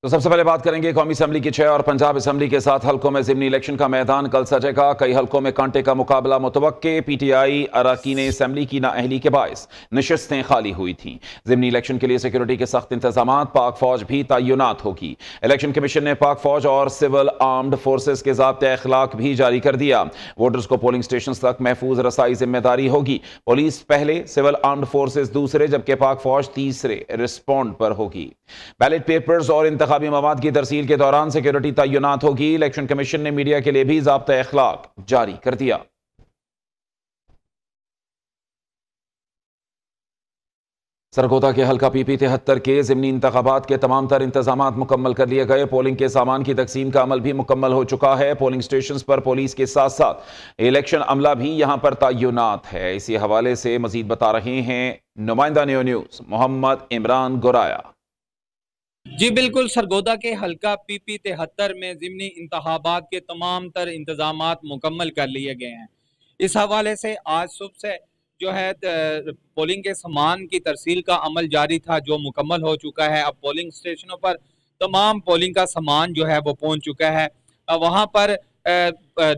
तो सबसे पहले बात करेंगे कौमी असम्बली की 6 और पंजाब असम्बली के 7 हल्कों में ज़िमनी इलेक्शन का मैदान कल सजेगा। कई हल्कों में कांटे का मुकाबला मुतवक्के। पीटीआई अरकान असम्बली की नाअहली के बायस नशिस्तें खाली हुई थी। ज़िमनी इलेक्शन के लिए सिक्योरिटी के सख्त इंतजाम, पाक फौज भी तैनात होगी। इलेक्शन कमीशन ने पाक फौज और सिविल आर्म्ड फोर्सेज के ज़ाब्ते अखलाक भी जारी कर दिया। वोटर्स को पोलिंग स्टेशन तक महफूज रसाई जिम्मेदारी होगी। पुलिस पहले, सिविल आर्म्ड फोर्सेज दूसरे, जबकि पाक फौज तीसरे रिस्पॉन्ड पर होगी। बैलेट पेपर्स और इंतखाबी मवाद की तरसील के दौरान सिक्योरिटी तैनात होगी। इलेक्शन कमीशन ने मीडिया के लिए भी ज़ाब्ता अखलाक जारी कर दिया। सरगोदा के हल्का PP 73 के ज़िमनी इंतखाबात के तमाम तर इंतजामात मुकम्मल कर लिए गए। पोलिंग के सामान की तकसीम का अमल भी मुकम्मल हो चुका है। पोलिंग स्टेशन पर पुलिस के साथ साथ इलेक्शन अमला भी यहां पर तैनात है। इसी हवाले से मजीद बता रहे हैं नुमाइंदा न्यू न्यूज़ मोहम्मद इमरान गोराया। जी बिल्कुल, सरगोदा के हल्का PP 73 में ज़िमनी इंतखाबात के तमाम तर इंतजामात मुकम्मल कर लिए गए हैं। इस हवाले से आज सुबह से जो है पोलिंग के सामान की तरसील का अमल जारी था, जो मुकम्मल हो चुका है। अब पोलिंग स्टेशनों पर तमाम पोलिंग का सामान जो है वो पहुंच चुका है। वहां पर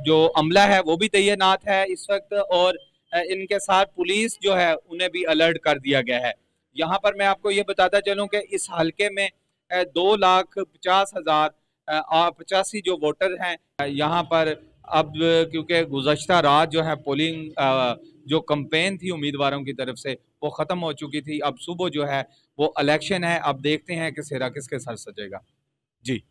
जो अमला है वो भी तैनात है इस वक्त, और इनके साथ पुलिस जो है उन्हें भी अलर्ट कर दिया गया है। यहाँ पर मैं आपको ये बताता चलूँ कि इस हल्के में 2,50,085 जो वोटर हैं यहाँ पर। अब क्योंकि गुज़श्ता रात जो है पोलिंग जो कैंपेन थी उम्मीदवारों की तरफ से वो ख़त्म हो चुकी थी। अब सुबह जो है वो इलेक्शन है। अब देखते हैं कि सेहरा किसके सर सजेगा। जी,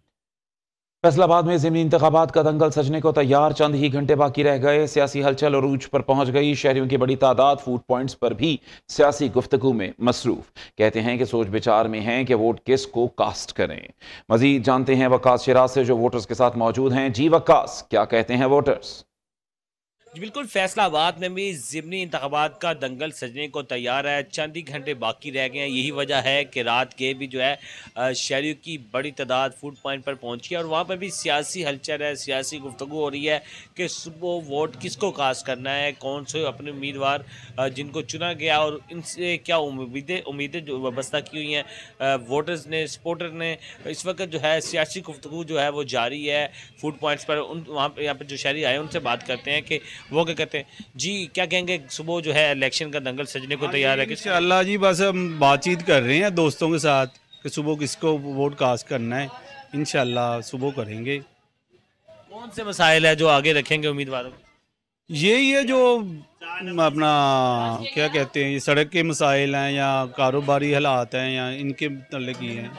फैसलाबाद में ज़िमनी इंतखाबात का दंगल सजने को तैयार, चंद ही घंटे बाकी रह गए। सियासी हलचल अरूज पर पहुंच गई। शहरियों की बड़ी तादाद फूड पॉइंट्स पर भी सियासी गुफ्तगू में मसरूफ। कहते हैं कि सोच विचार में हैं कि वोट किस को कास्ट करें। मजीद जानते हैं वक्कास शिराज से जो वोटर्स के साथ मौजूद हैं। जी वक्कास, क्या कहते हैं वोटर्स? बिल्कुल, फैसलाबाद में भी ज़िमनी इंतखाबात का दंगल सजने को तैयार है। चंद ही घंटे बाकी रह गए हैं। यही वजह है कि रात के भी जो है शहरियों की बड़ी तादाद फूड पॉइंट पर पहुंची है और वहाँ पर भी सियासी हलचल है, सियासी गुफ्तगू हो रही है कि सुबह वोट किसको कास्ट करना है, कौन से अपने उम्मीदवार जिनको चुना गया और इनसे क्या उम्मीदें जो वाबस्ता की हुई हैं वोटर्स ने, सपोर्टर ने। इस वक्त जो है सियासी गुफ्तगू जो है वो जारी है फूड पॉइंट्स पर। वहाँ पर यहाँ पर जो शहरी आए उनसे बात करते हैं कि वो क्या कहते हैं। जी, क्या कहेंगे? सुबह जो है इलेक्शन का दंगल सजने को तैयार है। इंशाअल्लाह जी, बस हम बातचीत कर रहे हैं दोस्तों के साथ कि सुबह किसको वोट कास्ट करना है। इंशाअल्लाह सुबह करेंगे। कौन से मसाइल है जो आगे रखेंगे उम्मीदवारों? यही है जो अपना क्या कहते हैं, ये सड़क के मसाइल हैं या कारोबारी हालात हैं या इनके मतलब की हैं।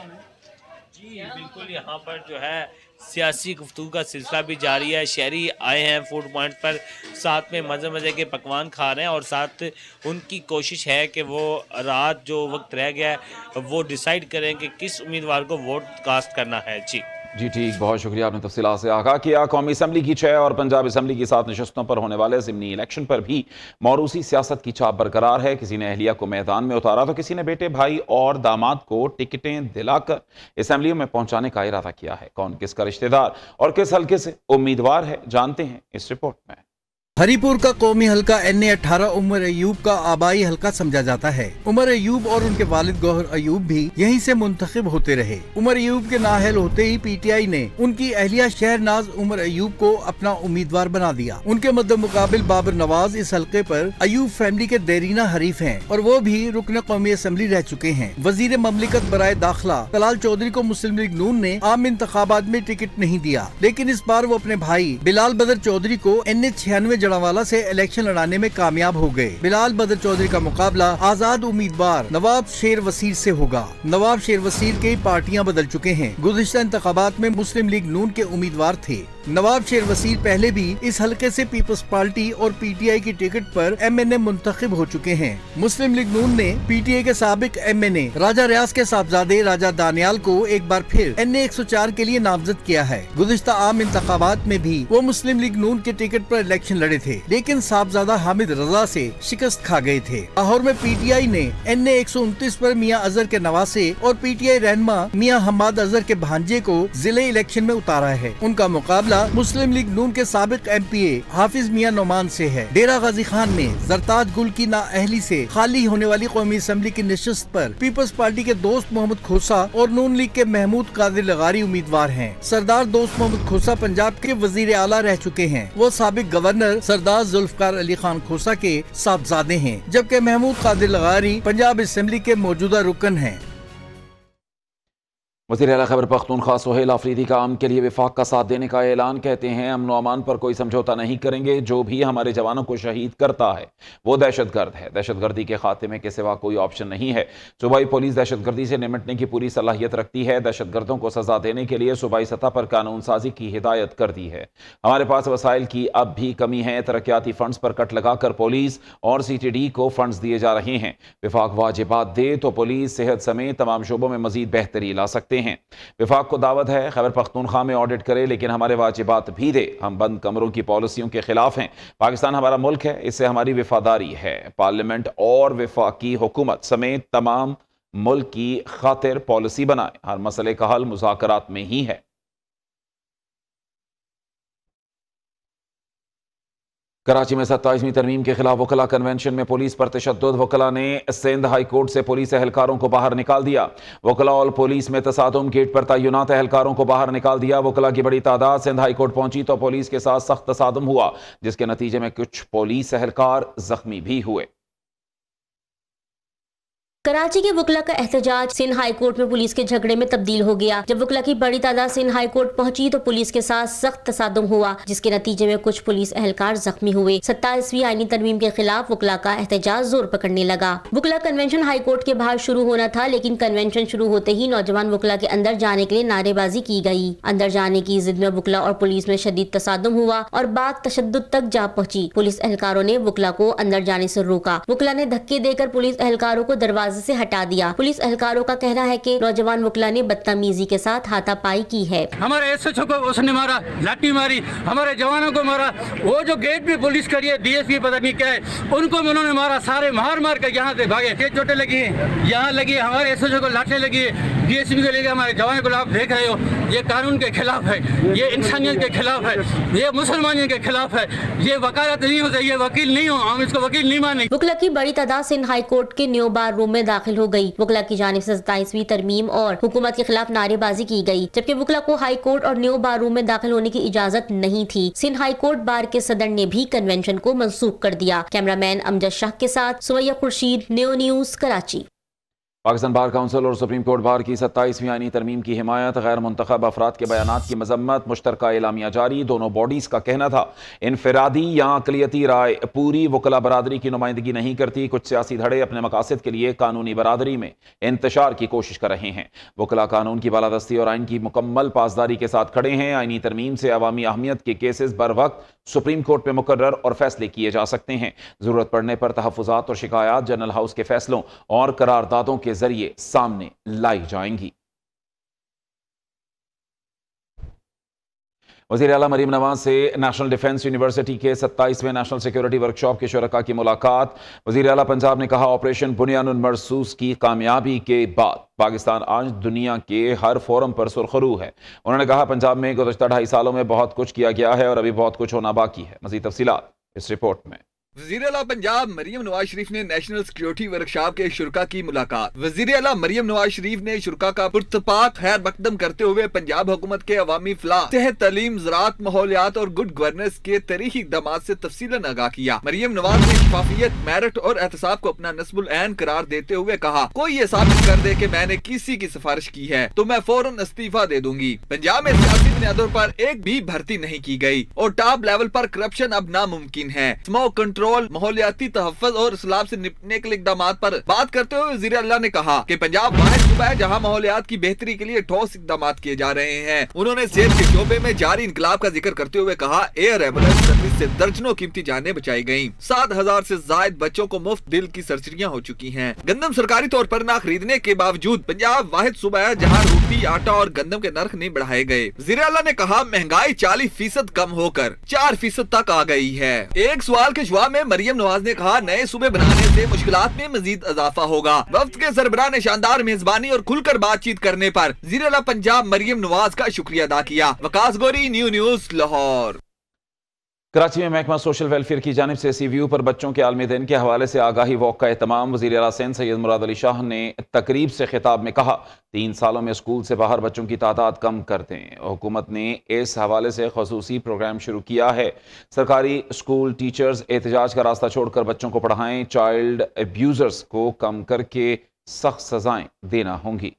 जी बिल्कुल, यहाँ पर जो है सियासी गुफ्तगू का सिलसिला भी जारी है। शहरी आए हैं फूड पॉइंट पर, साथ में मज़े मज़े के पकवान खा रहे हैं और साथ उनकी कोशिश है कि वो रात जो वक्त रह गया है वो डिसाइड करें कि किस उम्मीदवार को वोट कास्ट करना है। जी ठीक, बहुत शुक्रिया, आपने तफसीलात से आगाह किया। कौमी असम्बली की 6 और पंजाब असम्बली की 7 नशस्तों पर होने वाले ज़िमनी इलेक्शन पर भी मौरूसी सियासत की छाप बरकरार है। किसी ने अहलिया को मैदान में उतारा तो किसी ने बेटे, भाई और दामाद को टिकटें दिलाकर असम्बलियों में पहुंचाने का इरादा किया है। कौन किसका रिश्तेदार और किस हल्के से उम्मीदवार है, जानते हैं इस रिपोर्ट में। हरीपुर का कौमी हल्का NA 18 उमर अयूब का आबाई हल्का समझा जाता है। उमर अयूब और उनके वालिद गौहर अयूब भी यहीं से मुंतखब होते रहे। उमर अयूब के नाअहल होते ही PTI ने उनकी अहलिया शहरनाज उमर अयूब को अपना उम्मीदवार बना दिया। उनके मद्दे मुकाबिल बाबर नवाज इस हल्के पर अयूब फैमिली के देरीना हरीफ हैं और वो भी रुकन कौमी असम्बली रह चुके हैं। वजीर ममलिकत बराए दाखिला तलाल चौधरी को मुस्लिम लीग नून ने आम इंतखाबात में टिकट नहीं दिया, लेकिन इस बार वो अपने भाई बिलाल बदर चौधरी को NA 96 जड़ावाला से इलेक्शन लड़ाने में कामयाब हो गए। बिलाल बदर चौधरी का मुकाबला आजाद उम्मीदवार नवाब शेर वसीर से होगा। नवाब शेर वसीर की पार्टियां बदल चुके हैं। गुज़िश्ता इंतखाबात में मुस्लिम लीग नून के उम्मीदवार थे। नवाब शेर वसीर पहले भी इस हल्के से पीपल्स पार्टी और PTI की टिकट पर MNA मुंतखब हो चुके हैं। मुस्लिम लीग नून ने PTI के साबिक MNA राजा रियाज के साहबजादे राजा दानियाल को एक बार फिर NA 104 के लिए नामजद किया है। गुज़िश्ता आम इंतखाबात में भी वो मुस्लिम लीग नून के टिकट पर इलेक्शन लड़े में थे, लेकिन साहबजादा हामिद रजा से शिकस्त खा गए थे। लाहौर में पीटीआई ने NA 129 पर मियां अजहर के नवासे और पीटीआई रहनुमा मियां हम्माद अजहर के भांजे को जिले इलेक्शन में उतारा है। उनका मुकाबला मुस्लिम लीग नून के साबिक MPA हाफिज मियां नोमान से है। डेरा गाजी खान में जरताज गुल की नाअहली से खाली होने वाली कौमी असम्बली की नशिस्त पर पीपल्स पार्टी के दोस्त मोहम्मद खोसा और नून लीग के महमूद कादिर लगारी उम्मीदवार हैं। सरदार दोस्त मोहम्मद खोसा पंजाब के वजीर आला रह चुके हैं। वो साबिक गवर्नर सरदार जुल्फकार अली खान खोसा के साहबजादे हैं, जबकि महमूद कादिर लगारी पंजाब असेंबली के मौजूदा रुकन हैं। वज़ीर आला खैबर पख्तूनख्वा सुहेल आफरीदी का अमन के लिए वफाक का साथ देने का ऐलान। कहते हैं अमन व अमान पर कोई समझौता नहीं करेंगे। जो भी हमारे जवानों को शहीद करता है वो दहशतगर्द है। दहशतगर्दी के खात्मे के सिवा कोई ऑप्शन नहीं है। सूबाई पुलिस दहशतगर्दी से निपटने की पूरी सलाहियत रखती है। दहशतगर्दों को सजा देने के लिए सूबाई सतह पर कानून साजी की हिदायत कर दी है। हमारे पास वसाइल की अब भी कमी है। तरक्याती फंड्स पर कट लगाकर पुलिस और CTD को फंड्स दिए जा रहे हैं। वफाक वाजिबात दे तो पुलिस सेहत समेत तमाम शोबों में मजीद बेहतरी ला सकते हैं। विफाक को दावत है खैबर पख्तूनख्वा में ऑडिट करे, लेकिन हमारे वाजिबात भी दे। हम बंद कमरों की पॉलिसियों के खिलाफ हैं। पाकिस्तान हमारा मुल्क है, इससे हमारी वफादारी है। पार्लियामेंट और वफाकी हुकूमत समेत तमाम मुल्क की खातिर पॉलिसी बनाए। हर मसले का हल मुज़ाकरात में ही है। कराची में 27वीं तरमीम के खिलाफ वकला कन्वेंशन में पुलिस पर तशद्दुद। वकला ने सिंध हाई कोर्ट से पुलिस एहलकारों को बाहर निकाल दिया। वकला और पुलिस में तसादुम, गेट पर तैनात एहलकारों को बाहर निकाल दिया। वकला की बड़ी तादाद सिंध हाई कोर्ट पहुंची तो पुलिस के साथ सख्त तसादुम हुआ, जिसके नतीजे में कुछ पुलिस एहलकार जख्मी भी हुए। कराची के वकला का एहतजाज सिंध हाई कोर्ट में पुलिस के झगड़े में तब्दील हो गया। जब वकला की बड़ी तादाद सिंध हाई कोर्ट पहुंची तो पुलिस के साथ सख्त तसादुम हुआ, जिसके नतीजे में कुछ पुलिस एहलकार जख्मी हुए। 27वीं आईनी तरमीम के खिलाफ वकला का एहतजाज जोर पकड़ने लगा। वकला कन्वेंशन हाई कोर्ट के बाहर शुरू होना था, लेकिन कन्वेंशन शुरू होते ही नौजवान वकला के अंदर जाने के लिए नारेबाजी की गई। अंदर जाने की जिद में वकला और पुलिस में शदीद तसादुम हुआ और बात तशद्दुद तक जा पहुंची। पुलिस एहलकारों ने वकला को अंदर जाने से रोका। वकला ने धक्के देकर पुलिस एहलकारों को दरवाजे से हटा दिया। पुलिस एहलकारों का कहना है कि नौजवान वकला ने बदतमीजी के साथ हाथापाई की है। हमारे SHO को उसने मारा, लाठी मारी, हमारे जवानों को मारा। वो जो गेट पे पुलिस करी है, DSP पता नहीं क्या है, उनको भी उन्होंने मारा। सारे मार मार कर यहाँ से भागे। चोटें लगी है, यहाँ लगी है, हमारे SHO को लाठी लगी है, DSP को लेकर हमारे जवानों को आप देख रहे हो। ये कानून के खिलाफ है, ये इंसानियत के खिलाफ है, ये मुसलमानियों के खिलाफ है। ये वकालत नहीं हो सकती, वकील नहीं हो, हम इसको वकील नहीं माने। वकला की बड़ी तादाद सिंध हाई कोर्ट के न्यू बार रूम में दाखिल हो गई। वकला की जानिब से 27वीं तरमीम और हुकूमत के खिलाफ नारेबाजी की गई, जबकि वकला को हाई कोर्ट और न्यू बार रूम में दाखिल होने की इजाजत नहीं थी। सिंध हाई कोर्ट बार के सदर ने भी कन्वेंशन को मंसूख कर दिया। कैमरामैन अमजद शाह के साथ Sumaiya Khurshid, new news, Karachi. Pakistan bar council और सुप्रीम कोर्ट बार की 27वीं आईनी तरमीम की हिमायत, गैर मुंतखब अफराद के बयानात की मजम्मत, मुश्तरका एलामिया जारी। दोनों बॉडीज का कहना था इनफरादी या अकलियती राय पूरी वकला बरादरी की नुमाइंदगी नहीं करती। कुछ सियासी धड़े अपने मकासद के लिए कानूनी बरादरी में इंतशार की कोशिश कर रहे हैं। वकला कानून की बालादस्ती और आइन की मुकम्मल पासदारी के साथ खड़े हैं। आईनी तरमीम से अवामी अहमियत के केसेस बर वक्त सुप्रीम कोर्ट में मुकर्रर और फैसले किए जा सकते हैं। जरूरत पड़ने पर तहफ़्फ़ुज़ात और शिकायत जनरल हाउस के फैसलों और करारदादों के जरिए सामने लाई जाएंगी। वज़ीर आला मरीम नवाज से नेशनल डिफेंस यूनिवर्सिटी के 27वें नेशनल सिक्योरिटी वर्कशॉप के शुरका की मुलाकात। वज़ीर आला पंजाब ने कहा, ऑपरेशन बुनियानुल मरसूस की कामयाबी के बाद पाकिस्तान आज दुनिया के हर फोरम पर सुरखरू है। उन्होंने कहा, पंजाब में गुज़श्ता 2.5 सालों में बहुत कुछ किया गया है और अभी बहुत कुछ होना बाकी है। मज़ीद तफसीलात इस रिपोर्ट में। वज़ीर आला पंजाब मरियम नवाज शरीफ ने नेशनल सिक्योरिटी वर्कशॉप के शुरका की मुलाकात। वज़ीर आला मरियम नवाज शरीफ ने शुरका का पुरतपाक खैर मकदम करते हुए पंजाब हुकूमत के अवामी फलाह, सेहत, तालीम, ज़राअत, माहौलियात और गुड गवर्नेंस के तरीक़ी इक़दामात से तफसीलन आगाह किया। मरियम नवाज ने शफाफियत, मेरिट और एहतसाब को अपना नस्बुल ऐन करार देते हुए कहा, कोई ये साबित कर दे कि मैंने किसी की सिफारिश की है तो मैं फौरन इस्तीफा दे दूंगी। पंजाब में सियासी बुनियादों पर एक भी भर्ती नहीं की गई और टॉप लेवल पर करप्शन अब नामुमकिन है। स्मोक कंट्रोल, माहौलियाती तहफ़्फ़ुज़ और इस्लाम से निपटने के इक़दामात पर बात करते हुए वज़ीर आला ने कहा कि पंजाब वाहिद सूबा है जहां माहौलियात की बेहतरी के लिए ठोस इक़दामात किए जा रहे हैं। उन्होंने सेहत के शोबे में जारी इनकलाब का जिक्र करते हुए कहा, एयर एम्बुलेंस सर्विस से दर्जनों कीमती जानें बचाई गयी। 7,000 से जायद बच्चों को मुफ्त दिल की सर्जरियां हो चुकी हैं। गंदम सरकारी तौर पर न खरीदने के बावजूद पंजाब वाहिद सूबा है जहां रोटी, आटा और गंदम के नर्ख नहीं बढ़ाए गए। वज़ीर आला ने कहा महंगाई 40% कम होकर 4% तक आ गई है। एक सवाल के जवाब में मरियम नवाज ने कहा नए सूबे बनाने से मुश्किलात में मजीद इजाफा होगा। वफ्द के सरबराह ने शानदार मेजबानी और खुलकर बातचीत करने पर वज़ीर आला पंजाब मरियम नवाज का शुक्रिया अदा किया। वकास गोरी, न्यू न्यूज़, लाहौर। कराची में महकमा सोशल वेलफेयर की जानिब से CVU पर बच्चों के आलमी दिन के हवाले से आगाही वॉक का एहतमाम। वज़ीर आला सिंध सैयद मुराद अली शाह ने तकरीब से खिताब में कहा 3 सालों में स्कूल से बाहर बच्चों की तादाद कम कर दें। हुकूमत ने इस हवाले से खसूसी प्रोग्राम शुरू किया है। सरकारी स्कूल टीचर्स एहतजाज का रास्ता छोड़कर बच्चों को पढ़ाएं। चाइल्ड अब्यूजर्स को कम करके सख्त सजाएं देना होंगी।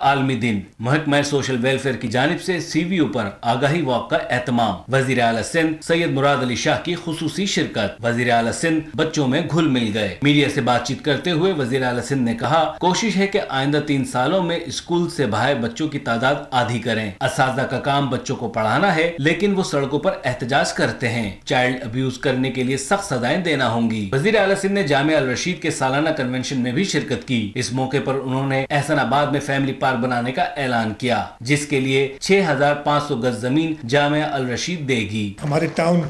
आलमी दिन महकमा सोशल वेलफेयर की जानिब से CVU पर आगाही वॉक का एहतमाम। वजीर आला सिंध सैयद मुराद अली शाह की खुसूसी शिरकत। वजीर आला सिंध बच्चों में घुल मिल गए। मीडिया से बातचीत करते हुए वजीर आला सिंध ने कहा कोशिश है कि आइंदा 3 सालों में स्कूल से बाहर बच्चों की तादाद आधी करें। असातिज़ा का काम बच्चों को पढ़ाना है लेकिन वो सड़कों पर एहतजाज करते हैं। चाइल्ड अब्यूज करने के लिए सख्त सजाएं देना होंगी। वजीर आला सिंध ने जामिया अल रशीद के सालाना कन्वेंशन में भी शिरकत की। इस मौके पर उन्होंने एहसनाबाद में फैमिली पार्क बनाने का ऐलान किया जिसके लिए 6,500 गज जमीन जामिया अल रशीद देगी। हमारे टाउन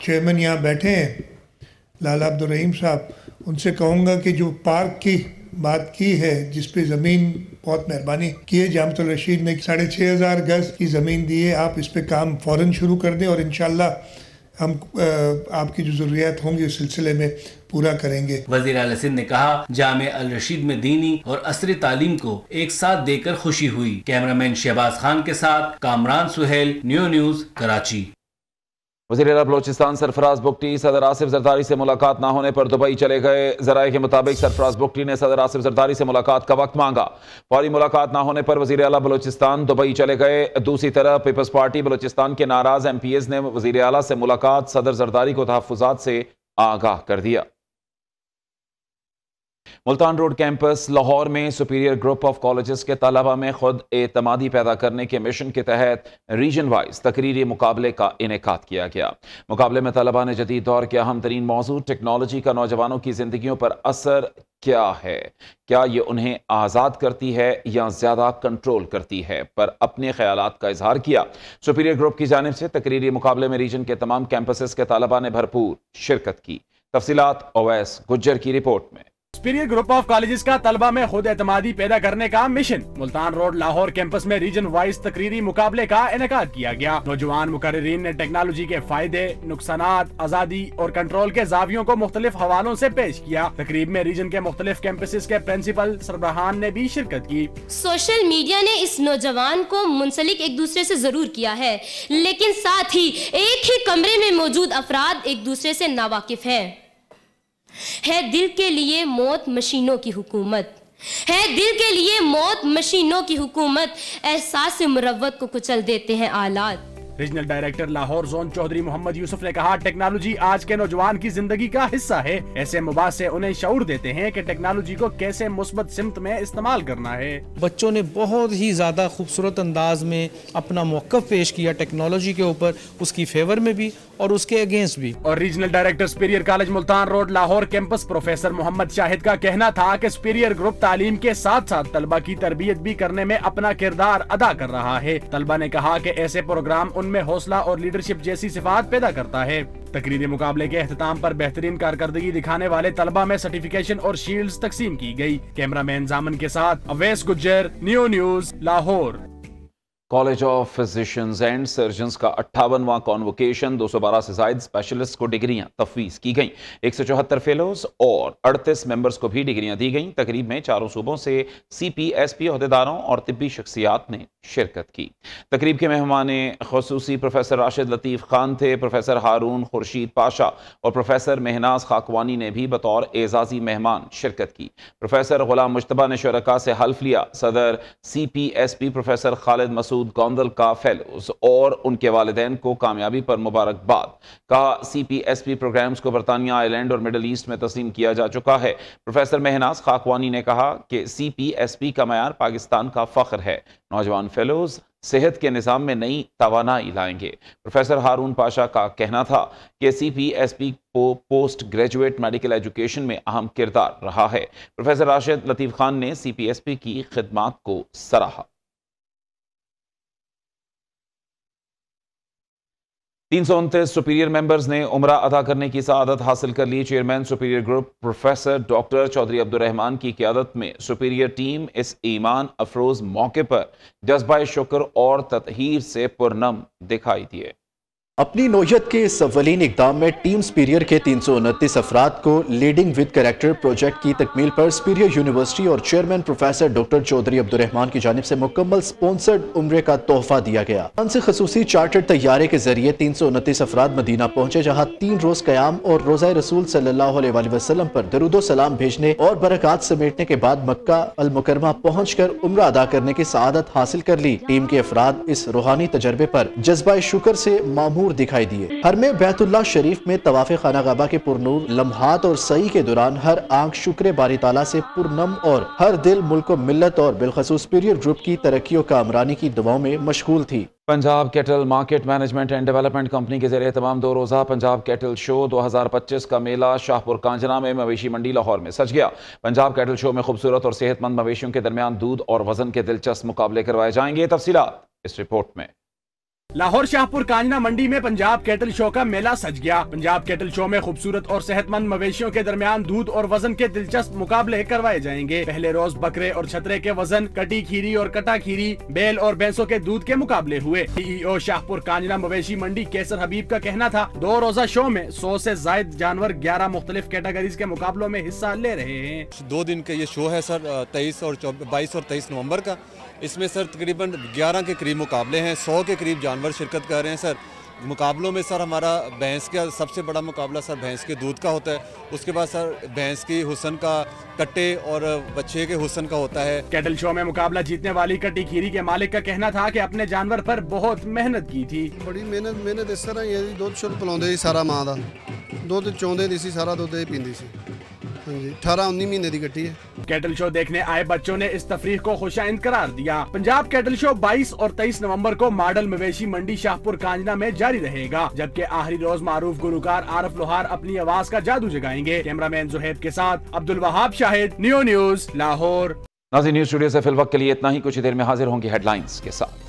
चेयरमैन यहाँ बैठे हैं लाला अब्दुल रहीम साहब, उनसे कहूँगा कि जो पार्क की बात की है जिस पे ज़मीन बहुत मेहरबानी की है, जामिया अल रशीद ने 6,500 गज की ज़मीन दी है। आप इस पे काम फौरन शुरू कर दें और इंशाल्लाह हम आपकी जो ज़रूरियात होंगी उस सिलसिले में पूरा करेंगे। वज़ीर आला सिंध ने कहा जामिया अल रशीद में दीनी और असरी तालीम को एक साथ देकर खुशी हुई। कैमरामैन शहबाज खान के साथ कामरान सुहेल, न्यू न्यूज़, कराची। वज़ीर आला बलोचिस्तान सरफराज बुगटी सदर आसिफ जरदारी से मुलाकात न होने पर दुबई चले गए। ज़राए के मुताबिक सरफराज बुगटी ने सदर आसिफ जरदारी से मुलाकात का वक्त मांगा। फौरी मुलाकात न होने पर वज़ीर आला बलोचिस्तान दुबई चले गए। दूसरी तरफ पीपल्स पार्टी बलोचिस्तान के नाराज MPs ने वज़ीर आला से मुलाकात सदर जरदारी को तहफ़्फ़ुज़ात से आगाह कर दिया। मुल्तान रोड कैंपस लाहौर में सुपीरियर ग्रुप ऑफ कॉलेजेस के तलबा में खुद एतमादी पैदा करने के मिशन के तहत रीजन वाइज तकरीरी मुकाबले का इनेकाद किया गया। मुकाबले में तलबा ने जदीद दौर के अहम तरीन मौजू टेक्नोलॉजी का नौजवानों की जिंदगियों पर असर क्या है, क्या ये उन्हें आज़ाद करती है या ज़्यादा कंट्रोल करती है, पर अपने ख़यालात का इजहार किया। सुपीरियर ग्रुप की जानिब से तकरीरी मुकाबले में रीजन के तमाम कैंपसेस के तलबा ने भरपूर शिरकत की। तफसीलात ओवैस गुज्जर की रिपोर्ट में। सुपीरियर ग्रुप ऑफ कॉलेजेस का तलबा में खुद एतमादी पैदा करने का mission. Multan road Lahore campus में रीजन वाइज तकरीरी मुकाबले का इनेकाद किया गया। नौजवान मुकर्रिरीन ने टेक्नोलॉजी के फायदे, नुकसानात, आजादी और कंट्रोल के जावियों को मुख्तलिफ हवालों से पेश किया। तकरीब में रीजन के मुख्तलिफ कैंपसेस के प्रिंसिपल सरबराहान ने भी शिरकत की। सोशल मीडिया ने इस नौजवान को मुंसलिक एक दूसरे से जरूर किया है, लेकिन साथ ही एक ही कमरे में मौजूद अफराद एक दूसरे से नावाकिफ है दिल के लिए मौत मशीनों की हुकूमत है, दिल के लिए मौत मशीनों की हुकूमत, एहसास मुरव्वत को कुचल देते हैं आलात। Regional director Lahore zone Chaudhry Mohammad Yusuf ने कहा टेक्नोलॉजी आज के नौजवान की जिंदगी का हिस्सा है। ऐसे मुबासे उन्हें शऊर देते हैं कि टेक्नोलॉजी को कैसे मुस्बत सिमत में इस्तेमाल करना है। बच्चों ने बहुत ही ज्यादा खूबसूरत अंदाज में अपना मौक़िफ़ पेश किया टेक्नोलॉजी के ऊपर, उसकी फेवर में भी और उसके अगेंस्ट भी। और regional director Superior College Multan road Lahore campus professor Mohammad Shahid का कहना था कि सुपीरियर ग्रुप तालीम के साथ साथ तलबा की तरबियत भी करने में अपना किरदार अदा कर रहा है। तलबा ने कहा कि ऐसे प्रोग्राम उनमें हौसला और लीडरशिप जैसी सिफात पैदा करता है। तकरीरी मुकाबले के अख्ताम पर बेहतरीन कारकर्दगी दिखाने वाले तलबा में सर्टिफिकेशन और शील्ड्स तकसीम की गई। कैमरामैन जामन के साथ Awais Gujjar, new news, Lahore. College of physicians and surgeons का 58वां कॉन्वोकेशन, 212 से जायद स्पेशलिस्ट को डिग्रियां तफवीज़ की गईं। 174 फेलोज और 38 मेंबर्स को भी डिग्रियां दी गईं। तकरीब में चारों सूबों से CPSP अहदेदारों और तिब्बी शख्सियात ने शिरकत की। तकरीब के मेहमान खुसूसी प्रोफेसर राशिद लतीफ़ खान थे। प्रोफेसर हारून खुर्शीद पाशा और प्रोफेसर महनाज खाकवानी ने भी बतौर एजाजी मेहमान शिरकत की। प्रोफेसर गुलाम मुश्तबा ने शुरका से हल्फ लिया। सदर CPSP प्रोफेसर खालिद मसूद مسعود गोंदल का फेलोज और उनके वालिदैन को कामयाबी पर मुबारकबाद। कहा CPSP प्रोग्राम्स को बरतानिया आइलैंड और मिडल ईस्ट में तस्लीम किया जा चुका है। प्रोफेसर महनाज खाकवानी ने कहा कि CPSP का मयार पाकिस्तान का फख्र है। नौजवान फेलोज सेहत के निज़ाम में नई तवानाई लाएंगे। प्रोफेसर हारून पाशा का कहना था कि CPSP को पोस्ट ग्रेजुएट मेडिकल एजुकेशन में अहम किरदार रहा है। प्रोफेसर राशिद लतीफ़ खान ने CPSP की खिदमात को सराहा। 329 सुपीरियर मेंबर्स ने उम्रा अदा करने की सआदत हासिल कर ली। Chairman superior group professor doctor Chaudhry Abdurrahman की क़यादत में सुपीरियर टीम इस ईमान अफरोज मौके पर जज्बा शुक्र और ततहीर से पुरनम दिखाई दिए। अपनी नौयत के इस अव्वलीन इक़दाम में टीम सुपीरियर के 329 अफराद को लीडिंग विद कैरेक्टर प्रोजेक्ट की तकमील पर सुपीरियर यूनिवर्सिटी और chairman professor doctor Chaudhry Abdurrahman की जानिब से मुकम्मल स्पॉन्सर्ड उम्रे का तोहफा दिया गया। से खसूसी चार्टर्ड तैयारे के जरिए 329 अफराद मदीना पहुंचे, जहाँ 3 रोज क़याम और रोज़ा रसूल सल्लल्लाहु अलैहि वसल्लम पर दरूदो सलाम भेजने और बरक़ात समेटने के बाद मक्का अल मुकरमा पहुँच कर उम्रा अदा करने की सआदत हासिल कर ली। टीम के अफराद इस रूहानी तजर्बे पर जज्बा शुक्र से मामूर दिखाई दिए। हर में बैतुल्लाह शरीफ में तवाफ़े खाना काबा के पुरनूर लम्हात और सई के दौरान हर आंख शुक्र बारी ताला से पुरनम और हर दिल मुल्क मिल्लत और बिलखसूस सुपीरियर ग्रुप की तरक्कियों का अमरानी की दुआओं में मशगूल थी। Punjab cattle market management and development company के ज़रिए तमाम 2 रोज़ा पंजाब कैटल शो 2025 का मेला शाहपुर कांजना में मवेशी मंडी लाहौर में सज गया। पंजाब कैटल शो में खूबसूरत और सेहतमंद मवेशियों के दरमियान दूध और वजन के दिलचस्प मुकाबले करवाए जाएंगे। तफसीलात इस रिपोर्ट में। लाहौर शाहपुर कांजना मंडी में पंजाब कैटल शो का मेला सज गया। पंजाब कैटल शो में खूबसूरत और सेहतमंद मवेशियों के दरमियान दूध और वजन के दिलचस्प मुकाबले करवाए जाएंगे। पहले रोज बकरे और छतरे के वजन, कटी खीरी और कटा खीरी, बैल और भैंसों के दूध के मुकाबले हुए। CEO शाहपुर कांजना मवेशी मंडी कैसर हबीब का कहना था 2 रोजा शो में 100 से जायद जानवर 11 मुख्तलिफ कैटेगरीज के मुकाबलों में हिस्सा ले रहे हैं। 2 दिन का ये शो है सर, 22 और 23 नवम्बर का। इसमें सर तकरीबन 11 के करीब मुकाबले हैं, 100 के करीब जानवर शिरकत कर रहे हैं सर। मुकाबलों में सर हमारा भैंस का सबसे बड़ा मुकाबला सर भैंस के दूध का होता है। उसके बाद सर भैंस की हुस्न का, कट्टे और बच्चे के हुस्न का होता है। कैटल शो में मुकाबला जीतने वाली कटी खीरी के मालिक का कहना था कि अपने जानवर पर बहुत मेहनत की थी। बड़ी मेहनत इस तरह ही दुध शुद्ध पिलाਉਂਦੇ ਸੀ सारा माँ का दुध चौंਦੇ ਸੀ, सारा दुध पींदी सी। 18-19 महीने की कट्टी है। कैटल शो देखने आए बच्चों ने इस तफरीक को खुशाइंद करार दिया। पंजाब कैटल शो 22 और 23 नवंबर को मॉडल मवेशी मंडी शाहपुर कांजना में जारी रहेगा, जबकि आखिरी रोज मारूफ गुलकार आरफ लोहार अपनी आवाज का जादू जगाएंगे। कैमरामैन जुहैब के साथ अब्दुल वहाब शाहिद, न्यू न्यूज लाहौर। नाज़रीन, न्यूज़ स्टूडियो से फिल वक्त के लिए इतना ही। कुछ देर में हाजिर होंगी हेडलाइंस के साथ।